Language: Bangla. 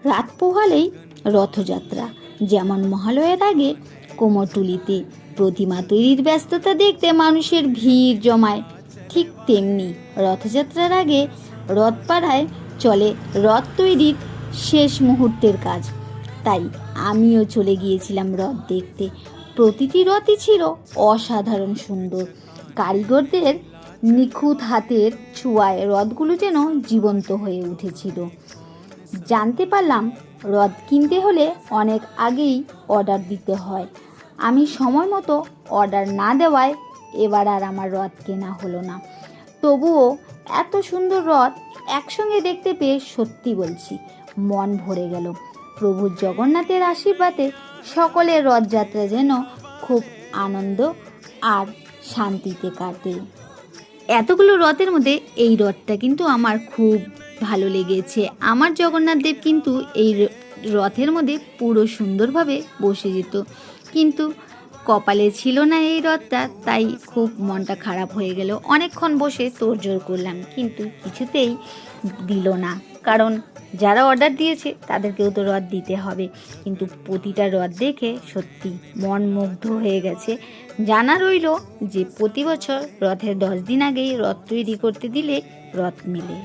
রাত পোহালেই রথযাত্রা। যেমন মহালয়ার আগে কুমোরটুলিতে প্রতিমা তৈরির ব্যস্ততা দেখতে মানুষের ভিড় জমায়, ঠিক তেমনি রথযাত্রার আগে রথপাড়ায় চলে রথ তৈরির শেষ মুহূর্তের কাজ। তাই আমিও চলে গিয়েছিলাম রথ দেখতে। প্রতিটি রথই ছিল অসাধারণ সুন্দর। কারিগরদের নিখুঁত হাতের ছোঁয়ায় রথগুলো যেন জীবন্ত হয়ে উঠেছিল। জানতে পারলাম রথ কিনতে হলে অনেক আগেই অর্ডার দিতে হয়। আমি সময় মতো অর্ডার না দেওয়ায় এবার আর আমার রথ কেনা হলো না। তবুও এত সুন্দর রথ একসঙ্গে দেখতে পেয়ে সত্যি বলছি মন ভরে গেল। প্রভু জগন্নাথের আশীর্বাদে সকলের রথযাত্রা যেন খুব আনন্দ আর শান্তিতে কাটে। এতগুলো রথের মধ্যে এই রথটা কিন্তু আমার খুব ভালো লেগেছে। আমার জগন্নাথ দেব কিন্তু এই রথের মধ্যে পুরো সুন্দরভাবে বসে যেত, কিন্তু কপালে ছিল না এই রথটা, তাই খুব মনটা খারাপ হয়ে গেল। অনেকক্ষণ বসে তোড়জোড় করলাম, কিন্তু কিছুতেই দিল না। কারণ যারা অর্ডার দিয়েছে তাদেরকেও তো রথ দিতে হবে। কিন্তু প্রতিটা রথ দেখে সত্যি মন মুগ্ধ হয়ে গেছে। জানা রইল যে প্রতি বছর রথের 10 দিন আগেই রথ তৈরি করতে দিলে রথ মেলে।